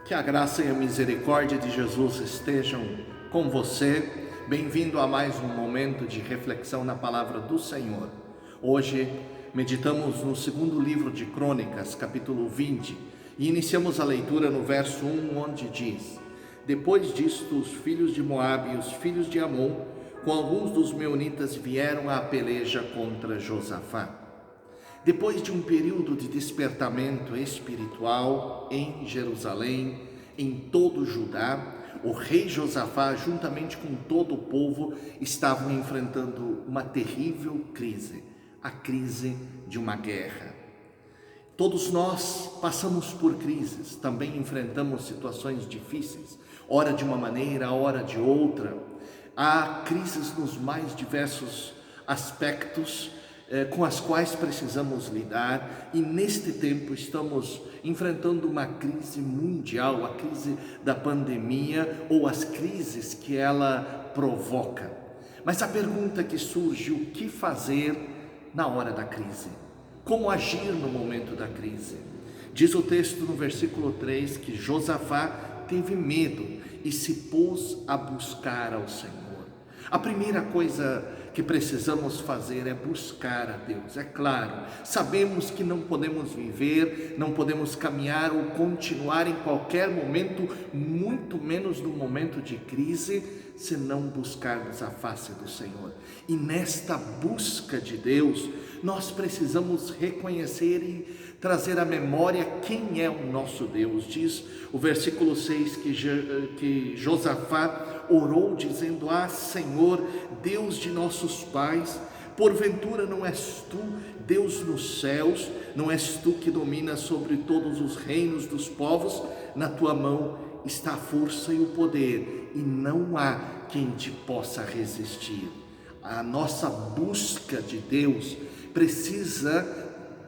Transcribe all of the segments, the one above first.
Que a graça e a misericórdia de Jesus estejam com você. Bem-vindo a mais um momento de reflexão na palavra do Senhor. Hoje meditamos no segundo livro de Crônicas, capítulo 20, e iniciamos a leitura no verso 1, onde diz: Depois disto, os filhos de Moabe e os filhos de Amon, com alguns dos meunitas, vieram à peleja contra Josafá. Depois de um período de despertamento espiritual em Jerusalém, em todo Judá, o rei Josafá, juntamente com todo o povo, estavam enfrentando uma terrível crise, a crise de uma guerra. Todos nós passamos por crises, também enfrentamos situações difíceis, ora de uma maneira, ora de outra. Há crises nos mais diversos aspectos com as quais precisamos lidar, e neste tempo estamos enfrentando uma crise mundial, a crise da pandemia ou as crises que ela provoca. Mas a pergunta que surge: o que fazer na hora da crise? Como agir no momento da crise? Diz o texto no versículo 3 que Josafá teve medo e se pôs a buscar ao Senhor. A primeira coisa que precisamos fazer é buscar a Deus. É claro, sabemos que não podemos viver, não podemos caminhar ou continuar em qualquer momento, muito menos no momento de crise, se não buscarmos a face do Senhor. E nesta busca de Deus, nós precisamos reconhecer e trazer à memória quem é o nosso Deus. Diz o versículo 6 que Josafá orou dizendo: Senhor, Deus de nossos pais, porventura não és tu Deus nos céus? Não és tu que dominas sobre todos os reinos dos povos? Na tua mão está a força e o poder, e não há quem te possa resistir. A nossa busca de Deus precisa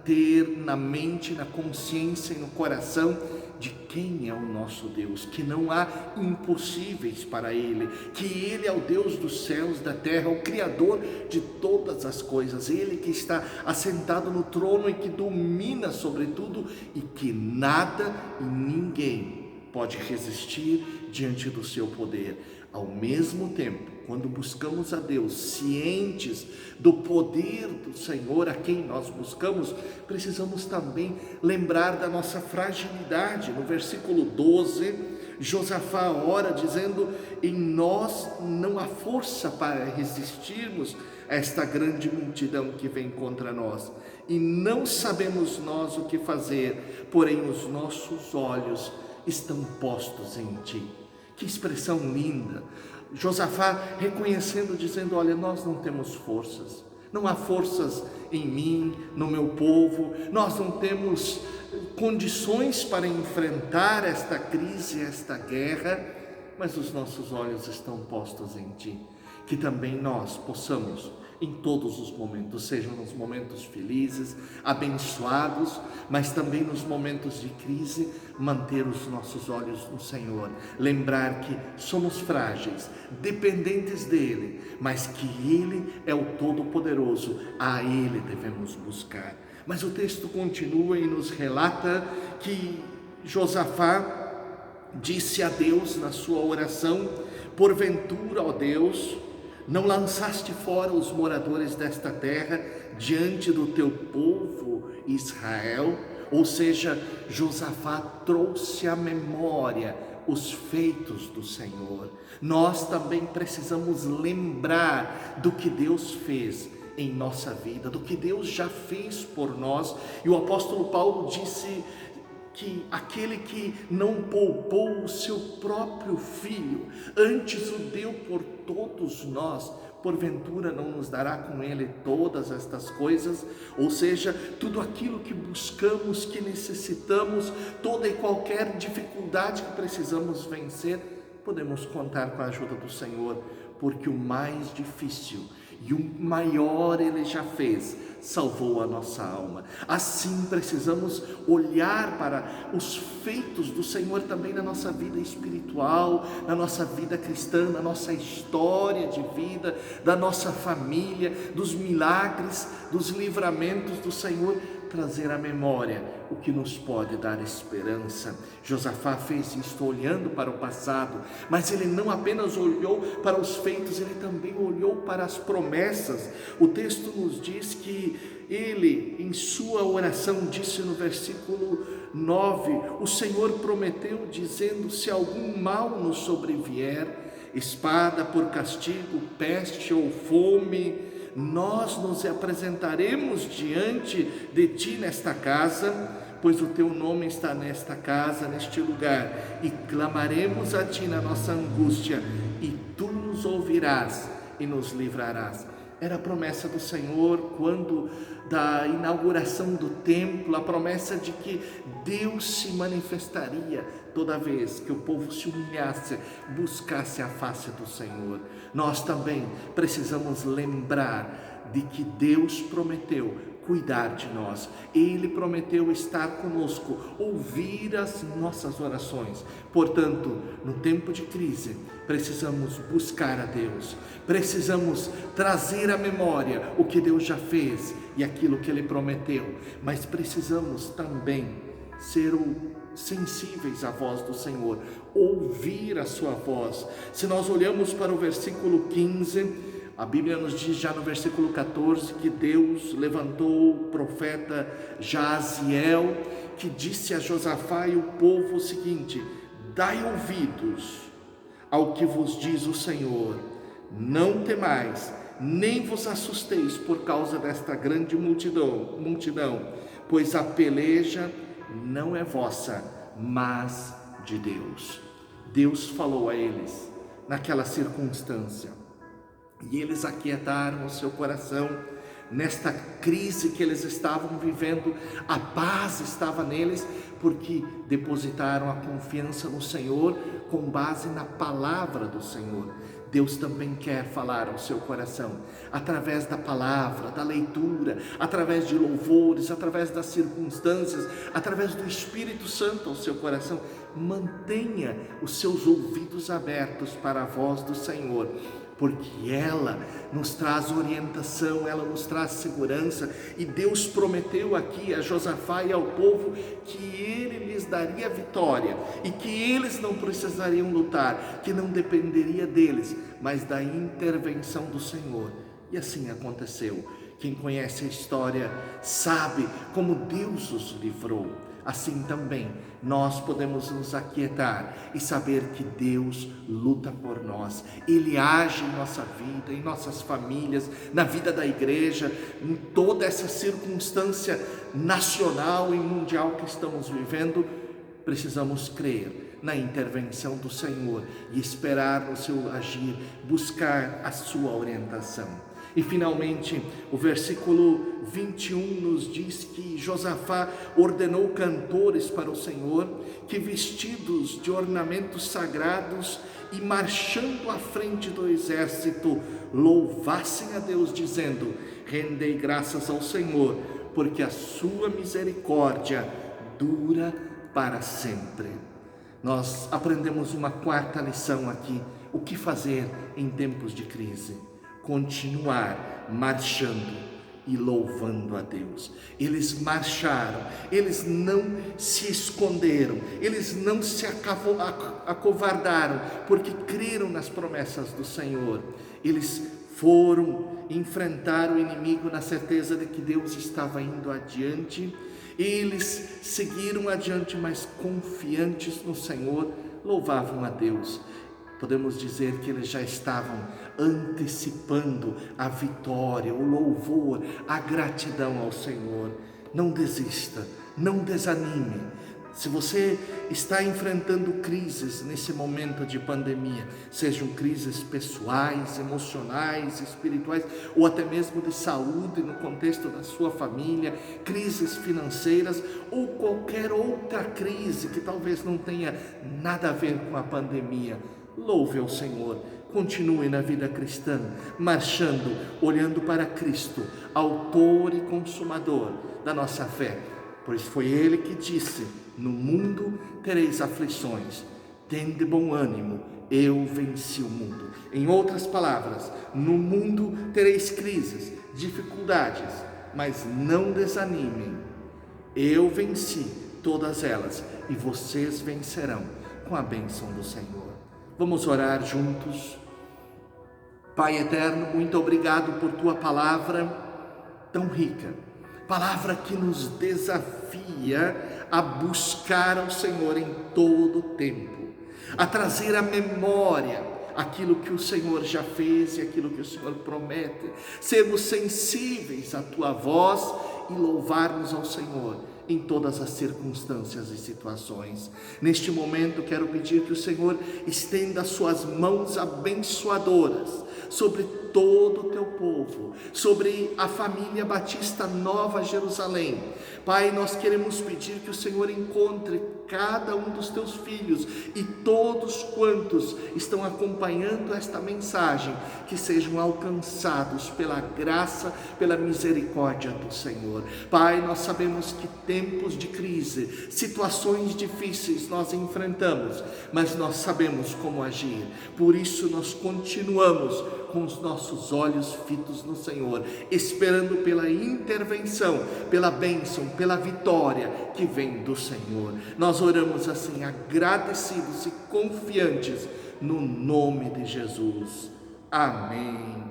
ter na mente, na consciência e no coração de quem é o nosso Deus, que não há impossíveis para Ele, que Ele é o Deus dos céus, da terra, o Criador de todas as coisas, Ele que está assentado no trono e que domina sobre tudo, e que nada e ninguém pode resistir diante do seu poder. Ao mesmo tempo, quando buscamos a Deus, cientes do poder do Senhor a quem nós buscamos, precisamos também lembrar da nossa fragilidade. No versículo 12, Josafá ora dizendo: em nós não há força para resistirmos a esta grande multidão que vem contra nós, e não sabemos nós o que fazer, porém os nossos olhos estão postos em ti. Que expressão linda! Josafá reconhecendo, dizendo: olha, nós não temos forças, não há forças em mim, no meu povo, nós não temos condições para enfrentar esta crise, esta guerra, mas os nossos olhos estão postos em ti. Que também nós possamos, em todos os momentos, sejam nos momentos felizes, abençoados, mas também nos momentos de crise, manter os nossos olhos no Senhor, lembrar que somos frágeis, dependentes dEle, mas que Ele é o Todo-Poderoso, a Ele devemos buscar. Mas o texto continua e nos relata que Josafá disse a Deus na sua oração: porventura, ó Deus, não lançaste fora os moradores desta terra diante do teu povo Israel? Ou seja, Josafá trouxe à memória os feitos do Senhor. Nós também precisamos lembrar do que Deus fez em nossa vida, do que Deus já fez por nós. E o apóstolo Paulo disse que aquele que não poupou o seu próprio filho, antes o deu por todos nós, porventura não nos dará com ele todas estas coisas? Ou seja, tudo aquilo que buscamos, que necessitamos, toda e qualquer dificuldade que precisamos vencer, podemos contar com a ajuda do Senhor, porque o mais difícil e o maior Ele já fez, salvou a nossa alma. Assim precisamos olhar para os feitos do Senhor também na nossa vida espiritual, na nossa vida cristã, na nossa história de vida, da nossa família, dos milagres, dos livramentos do Senhor. trazer à memória o que nos pode dar esperança. Josafá fez isto olhando para o passado, mas ele não apenas olhou para os feitos, ele também olhou para as promessas. O texto nos diz que ele, em sua oração, disse no versículo 9: o Senhor prometeu, dizendo: se algum mal nos sobrevier, espada por castigo, peste ou fome, nós nos apresentaremos diante de ti nesta casa, pois o teu nome está nesta casa, neste lugar, e clamaremos a ti na nossa angústia, e tu nos ouvirás e nos livrarás. Era a promessa do Senhor quando da inauguração do templo, a promessa de que Deus se manifestaria toda vez que o povo se humilhasse, buscasse a face do Senhor. Nós também precisamos lembrar de que Deus prometeu cuidar de nós. Ele prometeu estar conosco, ouvir as nossas orações. Portanto, no tempo de crise, precisamos buscar a Deus, precisamos trazer à memória o que Deus já fez e aquilo que Ele prometeu, mas precisamos também ser sensíveis à voz do Senhor, ouvir a sua voz. Se nós olhamos para o versículo 15, a Bíblia nos diz já no versículo 14 que Deus levantou o profeta Jaziel, que disse a Josafá e o povo o seguinte: dai ouvidos ao que vos diz o Senhor, não temais, nem vos assusteis por causa desta grande multidão, pois a peleja não é vossa, mas de Deus. Deus falou a eles naquela circunstância, e eles aquietaram o seu coração. Nesta crise que eles estavam vivendo, a paz estava neles, porque depositaram a confiança no Senhor com base na palavra do Senhor. Deus também quer falar ao seu coração, através da palavra, da leitura, através de louvores, através das circunstâncias, através do Espírito Santo ao seu coração. Mantenha os seus ouvidos abertos para a voz do Senhor, porque ela nos traz orientação, ela nos traz segurança, e Deus prometeu aqui a Josafá e ao povo que Ele lhes daria vitória, e que eles não precisariam lutar, que não dependeria deles, mas da intervenção do Senhor. E assim aconteceu. Quem conhece a história sabe como Deus os livrou. Assim também nós podemos nos aquietar e saber que Deus luta por nós. Ele age em nossa vida, em nossas famílias, na vida da igreja, em toda essa circunstância nacional e mundial que estamos vivendo. Precisamos crer na intervenção do Senhor e esperar no seu agir, buscar a sua orientação. E finalmente, o versículo 21 nos diz que Josafá ordenou cantores para o Senhor, que vestidos de ornamentos sagrados e marchando à frente do exército, louvassem a Deus, dizendo: rendei graças ao Senhor, porque a sua misericórdia dura para sempre. Nós aprendemos uma quarta lição aqui: o que fazer em tempos de crise? Continuar marchando e louvando a Deus. Eles marcharam, eles não se esconderam, eles não se acovardaram, porque creram nas promessas do Senhor. Eles foram enfrentar o inimigo na certeza de que Deus estava indo adiante. Eles seguiram adiante, mas confiantes no Senhor, louvavam a Deus. Podemos dizer que eles já estavam antecipando a vitória, o louvor, a gratidão ao Senhor. Não desista, não desanime. Se você está enfrentando crises nesse momento de pandemia, sejam crises pessoais, emocionais, espirituais, ou até mesmo de saúde no contexto da sua família, crises financeiras ou qualquer outra crise que talvez não tenha nada a ver com a pandemia, louve ao Senhor, continue na vida cristã, marchando, olhando para Cristo, autor e consumador da nossa fé, pois foi Ele que disse: no mundo tereis aflições, tende bom ânimo, eu venci o mundo. Em outras palavras, no mundo tereis crises, dificuldades, mas não desanimem, Eu venci todas elas e vocês vencerão com a bênção do Senhor. Vamos orar juntos. Pai eterno, muito obrigado por tua palavra tão rica, palavra que nos desafia a buscar ao Senhor em todo o tempo, a trazer à memória aquilo que o Senhor já fez e aquilo que o Senhor promete, sermos sensíveis à tua voz e louvarmos ao Senhor em todas as circunstâncias e situações. Neste momento quero pedir que o Senhor estenda suas mãos abençoadoras sobre todo o teu povo, sobre a família Batista Nova Jerusalém. Pai, nós queremos pedir que o Senhor encontre cada um dos teus filhos e todos quantos estão acompanhando esta mensagem, que sejam alcançados pela graça, pela misericórdia do Senhor. Pai, nós sabemos que tempos de crise, situações difíceis nós enfrentamos, mas nós sabemos como agir. Por isso nós continuamos com os nossos olhos fitos no Senhor, esperando pela intervenção, pela bênção, pela vitória que vem do Senhor. Nós oramos assim, agradecidos e confiantes, no nome de Jesus. Amém.